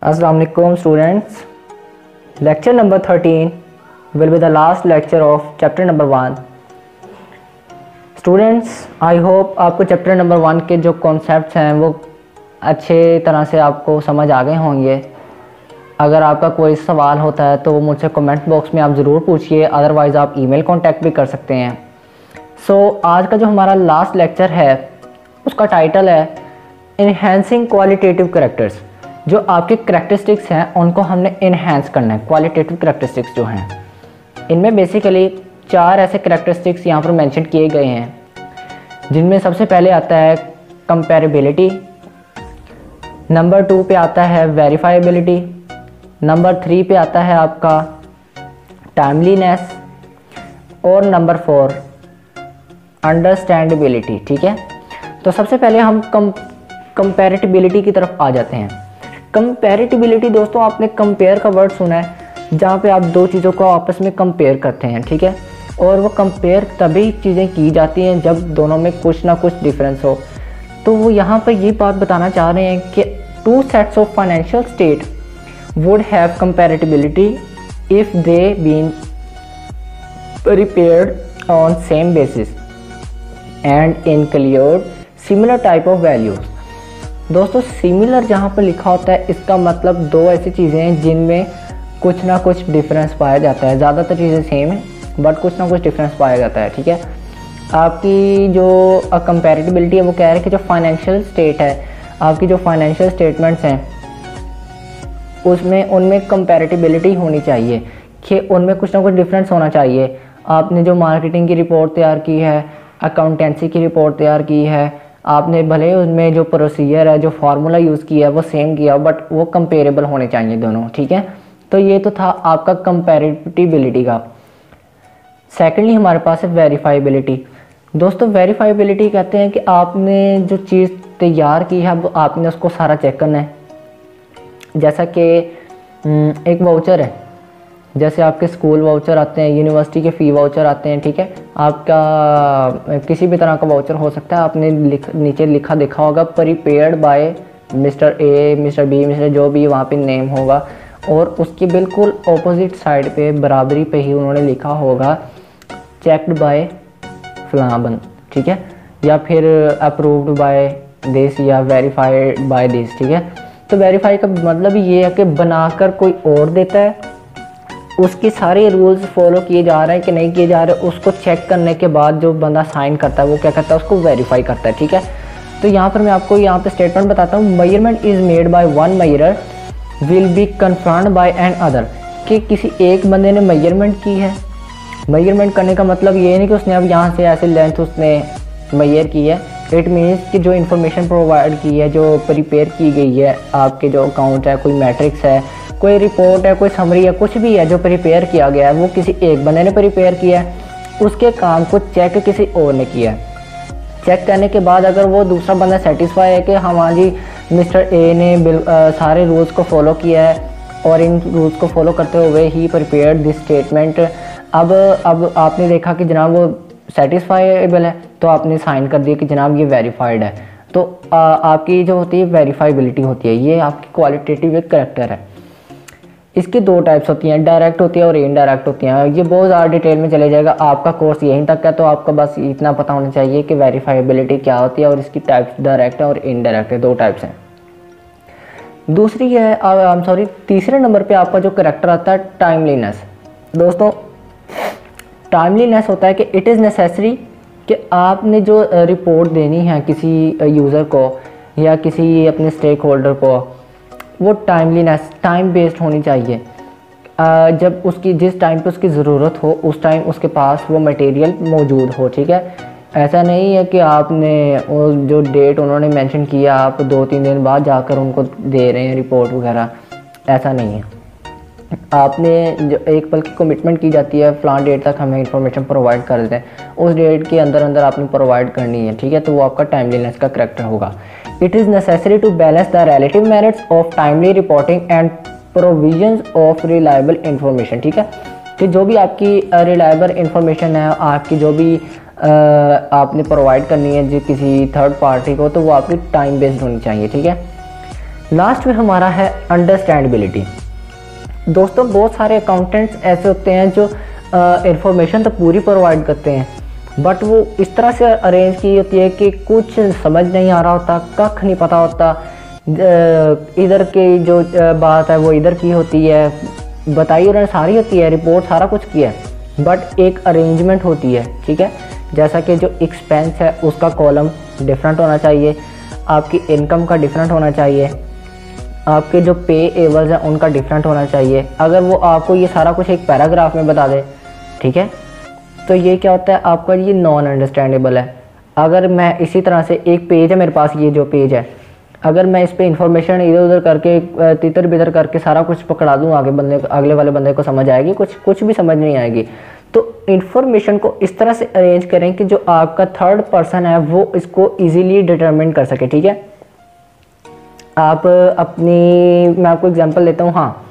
Assalamu alaikum students. Lecture number 13 will be the last lecture of chapter number 1. Students, I hope आपको chapter number 1 के जो concepts हैं वो अच्छे तरह से आपको समझ आ गए होंगे। अगर आपका कोई सवाल होता है तो वो मुझसे कमेंट बॉक्स में आप ज़रूर पूछिए, अदरवाइज़ आप ईमेल कांटेक्ट भी कर सकते हैं। आज का जो हमारा लास्ट लेक्चर है उसका टाइटल है इन्हेंसिंग क्वालिटेटिव कैरेक्टर्स। जो आपके करैक्टरिस्टिक्स हैं उनको हमने इन्हेंस करना है। क्वालिटेटिव करैक्टरिस्टिक्स जो हैं इनमें बेसिकली 4 ऐसे करैक्टरिस्टिक्स यहाँ पर मेंशन किए गए हैं, जिनमें सबसे पहले आता है कंपैरेबिलिटी, नंबर 2 पे आता है वेरीफाइबिलिटी, नंबर 3 पे आता है आपका टाइमलीनेस और नंबर 4 अंडरस्टैंडेबिलिटी। ठीक है, तो सबसे पहले हम कंपैरेटिबिलिटी की तरफ आ जाते हैं। कंपैरेटिबिलिटी दोस्तों, आपने कंपेयर का वर्ड सुना है, जहाँ पे आप दो चीज़ों को आपस में कंपेयर करते हैं। ठीक है, और वो कंपेयर तभी चीज़ें की जाती हैं जब दोनों में कुछ ना कुछ डिफरेंस हो। तो वो यहाँ पर ये बात बताना चाह रहे हैं कि 2 sets of financial state would have comparability if they been prepared on same basis and include similar type of values. दोस्तों, सिमिलर जहाँ पर लिखा होता है इसका मतलब 2 ऐसी चीज़ें हैं जिनमें कुछ ना कुछ डिफरेंस पाया जाता है। ज़्यादातर चीज़ें सेम है बट कुछ ना कुछ डिफरेंस पाया जाता है। ठीक है, आपकी जो कंपैरेटिबिलिटी है वो कह रहे हैं कि जो फाइनेंशियल स्टेट है, आपकी जो फाइनेंशियल स्टेटमेंट्स हैं उनमें कंपैरेटिबिलिटी होनी चाहिए कि उनमें कुछ ना कुछ डिफरेंस होना चाहिए। आपने जो मार्केटिंग की रिपोर्ट तैयार की है, अकाउंटेंसी की रिपोर्ट तैयार की है, आपने भले उनमें जो प्रोसीजर है, जो फार्मूला यूज़ किया है वो सेम किया, बट वो कंपेरेबल होने चाहिए दोनों। ठीक है, तो ये तो था आपका कंपैरेटिबिलिटी का। सेकेंडली हमारे पास है वेरीफाइबिलिटी। दोस्तों, वेरीफाइबिलिटी कहते हैं कि आपने जो चीज़ तैयार की है वो आपने उसको सारा चेक करना है। जैसा कि एक वाउचर है, जैसे आपके स्कूल वाउचर आते हैं, यूनिवर्सिटी के फ़ी वाउचर आते हैं। ठीक है, आपका किसी भी तरह का वाउचर हो सकता है। आपने नीचे लिखा देखा होगा prepared by mister A, mister B, mister जो भी वहाँ पे नेम होगा, और उसके बिल्कुल ऑपोजिट साइड पे बराबरी पे ही उन्होंने लिखा होगा चेक्ड बाय फलाबन। ठीक है, या फिर अप्रूव्ड बाय दिस या वेरीफाइड बाय दिस। ठीक है, तो वेरीफाई का मतलब ये है कि बनाकर कोई और देता है, उसके सारे रूल्स फॉलो किए जा रहे हैं कि नहीं किए जा रहे, उसको चेक करने के बाद जो बंदा साइन करता है वो क्या करता है, उसको वेरीफाई करता है। ठीक है, तो यहाँ पर मैं आपको यहाँ पे स्टेटमेंट बताता हूँ। Measurement is made by one measurer will be confirmed by another, कि किसी एक बंदे ने मेजरमेंट की है। मेजरमेंट करने का मतलब ये नहीं कि उसने अब यहाँ से ऐसे लेंथ उसने मेजर की है। इट मीन्स कि जो इन्फॉर्मेशन प्रोवाइड की है, जो प्रिपेयर की गई है, आपके जो अकाउंट है, कोई मैट्रिक्स है, कोई रिपोर्ट है, कोई समरी है, कुछ भी है जो प्रिपेयर किया गया है वो किसी एक बंदे ने प्रिपेयर किया है, उसके काम को चेक किसी और ने किया है। चेक करने के बाद अगर वो दूसरा बंदा सेटिस्फाई है कि हाँ जी मिस्टर ए ने सारे रूल्स को फॉलो किया है और इन रूल्स को फॉलो करते हुए ही प्रिपेयर्ड दिस स्टेटमेंट, अब आपने देखा कि जनाब वो सेटिस्फाइबल है तो आपने साइन कर दिया कि जनाब ये वेरीफाइड है। तो आपकी जो होती है वेरीफाइबिलिटी होती है, ये आपकी क्वालिटेटिव एक करेक्टर है। इसकी 2 टाइप्स होती हैं, डायरेक्ट होती है और इनडायरेक्ट होती हैं। ये बहुत ज़्यादा डिटेल में चले जाएगा, आपका कोर्स यहीं तक है, तो आपको बस इतना पता होना चाहिए कि वेरीफाइबिलिटी क्या होती है और इसकी टाइप्स डायरेक्ट है और इनडायरेक्ट है, 2 टाइप्स हैं। दूसरी है तीसरे नंबर पे आपका जो करेक्टर आता है टाइमलीनेस। दोस्तों, टाइमलीनेस होता है कि इट इज़ नेसेसरी कि आपने जो रिपोर्ट देनी है किसी यूज़र को या किसी अपने स्टेक होल्डर को, वो टाइमलीनेस टाइम बेस्ड होनी चाहिए। जब उसकी जिस टाइम पे उसकी ज़रूरत हो उस टाइम उसके पास वो मटेरियल मौजूद हो। ठीक है, ऐसा नहीं है कि आपने वो जो डेट उन्होंने मेंशन किया आप 2-3 दिन बाद जाकर उनको दे रहे हैं रिपोर्ट वगैरह, ऐसा नहीं है। आपने जो एक पल की कमिटमेंट की जाती है, फ़लाँ डेट तक हमें इंफॉर्मेशन प्रोवाइड कर देते हैं, उस डेट के अंदर अंदर आपने प्रोवाइड करनी है। ठीक है, तो वो आपका टाइमलीनेस का करेक्टर होगा। It is necessary to balance the relative merits of timely reporting and provisions of reliable information। ठीक है, कि जो भी आपकी रिलायबल इंफॉर्मेशन है, आपकी जो भी आपने प्रोवाइड करनी है जो किसी थर्ड पार्टी को, तो वो आपकी टाइम बेस्ड होनी चाहिए। ठीक है, लास्ट में हमारा है अंडरस्टैंडेबिलिटी। दोस्तों बहुत सारे अकाउंटेंट्स ऐसे होते हैं जो इंफॉर्मेशन तो पूरी प्रोवाइड करते हैं बट वो इस तरह से अरेंज की होती है कि कुछ समझ नहीं आ रहा होता, कख नहीं पता होता, इधर की जो बात है वो इधर की होती है, बताई उन्होंने सारी होती है, रिपोर्ट सारा कुछ किया है बट एक अरेंजमेंट होती है। ठीक है, जैसा कि जो एक्सपेंस है उसका कॉलम डिफरेंट होना चाहिए, आपकी इनकम का डिफरेंट होना चाहिए, आपके जो पे एबल्स हैं उनका डिफरेंट होना चाहिए। अगर वो आपको ये सारा कुछ एक पैराग्राफ में बता दे, ठीक है, तो ये क्या होता है, आपका ये नॉन अंडरस्टैंडेबल है। अगर मैं इसी तरह से एक पेज है मेरे पास, ये जो पेज है, अगर मैं इस पे इंफॉर्मेशन इधर उधर करके तितर बितर करके सारा कुछ पकड़ा दूँ अगले वाले बंदे को समझ आएगी, कुछ भी समझ नहीं आएगी। तो इन्फॉर्मेशन को इस तरह से अरेंज करें कि जो आपका थर्ड पर्सन है वो इसको इजीली डिटरमिन कर सके। ठीक है, मैं आपको एग्जांपल देता हूँ। हाँ,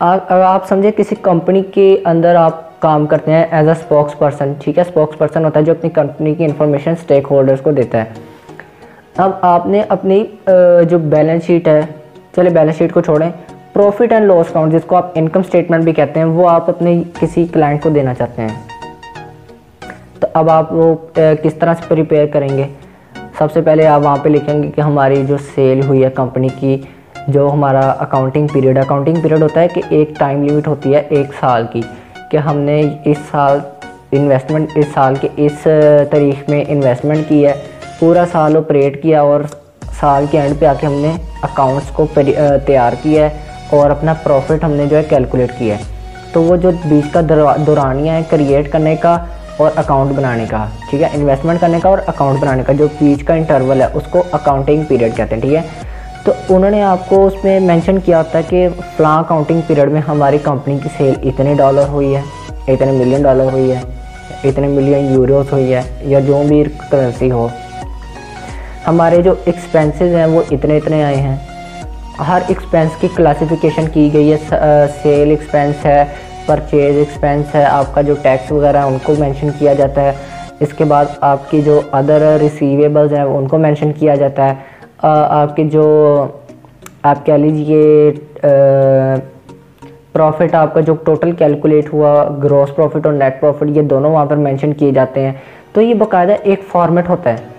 आप समझे किसी कंपनी के अंदर आप काम करते हैं एज अ स्पोक्स पर्सन। ठीक है, स्पोक्स पर्सन होता है जो अपनी कंपनी की इन्फॉर्मेशन स्टेक होल्डर्स को देता है। अब आपने अपनी जो बैलेंस शीट है, चले बैलेंस शीट को छोड़ें, प्रॉफिट एंड लॉस अकाउंट जिसको आप इनकम स्टेटमेंट भी कहते हैं, वो आप अपने किसी क्लाइंट को देना चाहते हैं। तो अब आप वो किस तरह से प्रिपेयर करेंगे? सबसे पहले आप वहाँ पे लिखेंगे कि हमारी जो सेल हुई है कंपनी की, जो हमारा अकाउंटिंग पीरियड होता है कि एक टाइम लिमिट होती है 1 साल की, कि हमने इस साल इन्वेस्टमेंट, इस साल के इस तारीख में इन्वेस्टमेंट की है, पूरा साल ऑपरेट किया और साल के एंड पे आके हमने अकाउंट्स को तैयार किया है और अपना प्रॉफिट हमने जो है कैलकुलेट किया है। तो वो जो बीच का दौरानिया है क्रिएट करने का और अकाउंट बनाने का, ठीक है, इन्वेस्टमेंट करने का और अकाउंट बनाने का, जो बीच का इंटरवल है उसको अकाउंटिंग पीरियड कहते हैं। ठीक है, तो उन्होंने आपको उसमें मेंशन किया होता है कि फ़लाँ अकाउंटिंग पीरियड में हमारी कंपनी की सेल इतने डॉलर हुई है, इतने मिलियन डॉलर हुई है, इतने मिलियन यूरोस हुई है, या जो भी करेंसी हो, हमारे जो एक्सपेंसेस हैं वो इतने इतने आए हैं। हर एक्सपेंस की क्लासिफिकेशन की गई है, सेल एक्सपेंस है, परचेज एक्सपेंस है, आपका जो टैक्स वगैरह है उनको मेंशन किया जाता है। इसके बाद आपकी जो अदर रिसीवेबल्स हैं उनको मेंशन किया जाता है। आपके जो आप कह लीजिए प्रॉफिट, आपका जो टोटल कैलकुलेट हुआ, ग्रॉस प्रॉफिट और नेट प्रॉफिट, ये दोनों वहाँ पर मेंशन किए जाते हैं। तो ये बाकायदा एक फॉर्मेट होता है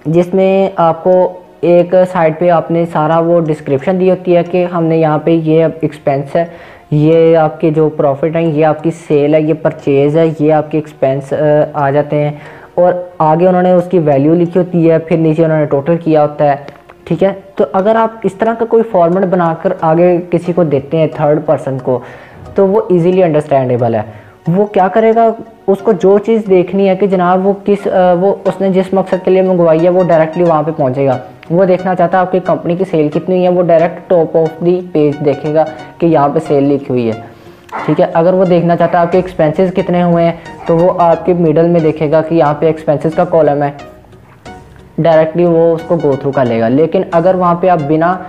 जिसमें आपको एक साइड पे आपने सारा वो डिस्क्रिप्शन दी होती है कि हमने यहाँ पे ये एक्सपेंस है, ये आपके जो प्रॉफिट है, ये आपकी सेल है, ये परचेज़ है, ये आपके एक्सपेंस आ जाते हैं, और आगे उन्होंने उसकी वैल्यू लिखी होती है, फिर नीचे उन्होंने टोटल किया होता है। ठीक है, तो अगर आप इस तरह का कोई फॉर्मेट बनाकर आगे किसी को देते हैं थर्ड पर्सन को, तो वो इजीली अंडरस्टैंडेबल है। वो क्या करेगा, उसको जो चीज़ देखनी है कि जनाब वो उसने जिस मकसद के लिए मंगवाई है वो डायरेक्टली वहाँ पे पहुँचेगा। वो देखना चाहता है आपकी कंपनी की सेल कितनी है, वो direct top of the page देखेगा कि यहाँ पे सेल लिखी हुई है। ठीक है, अगर वो देखना चाहता है आपके एक्सपेंसेस कितने हुए हैं, तो वो आपके मिडल में देखेगा कि यहाँ पे एक्सपेंसेस का कॉलम है, डायरेक्टली वो उसको गो थ्रू कर लेगा। लेकिन अगर वहाँ पे आप बिना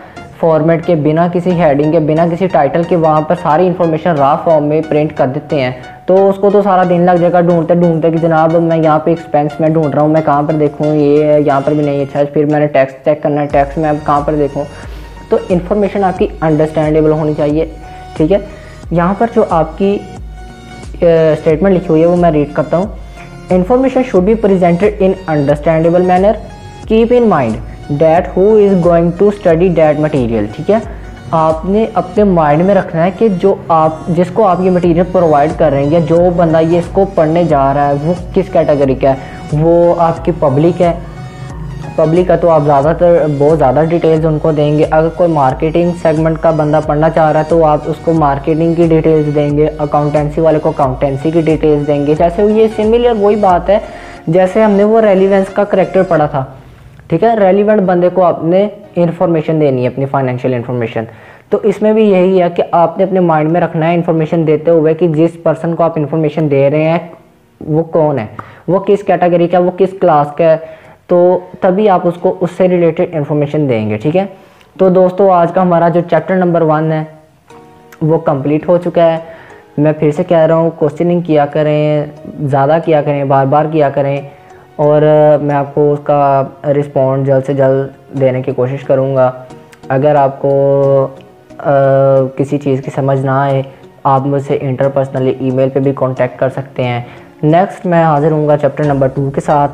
फॉर्मेट के, बिना किसी हेडिंग के, बिना किसी टाइटल के वहाँ पर सारी इन्फॉर्मेशन रा फॉर्म में प्रिंट कर देते हैं, तो उसको तो सारा दिन लग जाएगा ढूंढते कि जनाब मैं यहाँ पे एक्सपेंस में ढूंढ रहा हूँ, मैं कहाँ पर देखूँ, ये यहाँ पर भी नहीं, अच्छा फिर मैंने टैक्स चेक करना है, टैक्स में अब कहाँ पर देखूँ। तो इन्फॉर्मेशन आपकी अंडरस्टैंडेबल होनी चाहिए। ठीक है, यहाँ पर जो आपकी स्टेटमेंट लिखी हुई है वो मैं रीड करता हूँ। Information should be presented in understandable manner, keep in mind that who is going to study that material. ठीक है, आपने अपने माइंड में रखना है कि जिसको आप ये मटीरियल प्रोवाइड कर रहे हैं, या जो बंदा ये इसको पढ़ने जा रहा है वो किस कैटेगरी का है। वो आपकी पब्लिक है, पब्लिक है तो आप बहुत ज़्यादा डिटेल्स उनको देंगे। अगर कोई मार्केटिंग सेगमेंट का बंदा पढ़ना चाह रहा है तो आप उसको मार्केटिंग की डिटेल्स देंगे, अकाउंटेंसी वाले को अकाउंटेंसी की डिटेल्स देंगे। जैसे ये सिमिलर वही बात है जैसे हमने वो रेलिवेंस का करैक्टर पढ़ा था। ठीक है, रेलिवेंट बंदे को आपने इन्फॉर्मेशन देनी है, अपनी फाइनेंशियल इन्फॉर्मेशन। तो इसमें भी यही है कि आपने अपने माइंड में रखना है इन्फॉर्मेशन देते हुए कि जिस पर्सन को आप इन्फॉर्मेशन दे रहे हैं वो कौन है, वो किस कैटेगरी का, वो किस क्लास का है, तो तभी आप उसको उससे रिलेटेड इन्फॉर्मेशन देंगे। ठीक है, तो दोस्तों आज का हमारा जो चैप्टर नंबर 1 है वो कंप्लीट हो चुका है। मैं फिर से कह रहा हूँ, क्वेश्चनिंग किया करें, ज़्यादा किया करें, बार बार किया करें, और मैं आपको उसका रिस्पॉन्ड जल्द से जल्द देने की कोशिश करूँगा। अगर आपको किसी चीज़ की समझ ना आए, आप मुझसे इंटरपर्सनली ईमेल पे भी कांटेक्ट कर सकते हैं। नेक्स्ट मैं हाज़िर हूँगा चैप्टर नंबर 2 के साथ,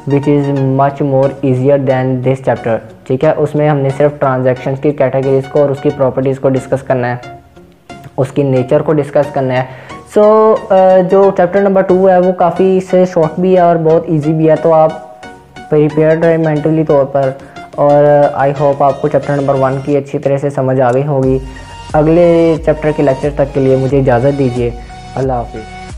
which is much more easier than this chapter. ठीक है, उसमें हमने सिर्फ ट्रांजैक्शंस की कैटेगरीज़ को और उसकी प्रॉपर्टीज़ को डिस्कस करना है, उसकी नेचर को डिस्कस करना है। सो जो चैप्टर नंबर 2 है वो काफ़ी से शॉर्ट भी है और बहुत ईजी भी है, तो आप प्रिपेयर्ड रहे मेंटली तौर पर। और आई होप आपको चैप्टर नंबर 1 की अच्छी तरह से समझ आ गई होगी। अगले चैप्टर के लेक्चर तक के लिए मुझे इजाज़त दीजिए। अल्लाह हाफिज़।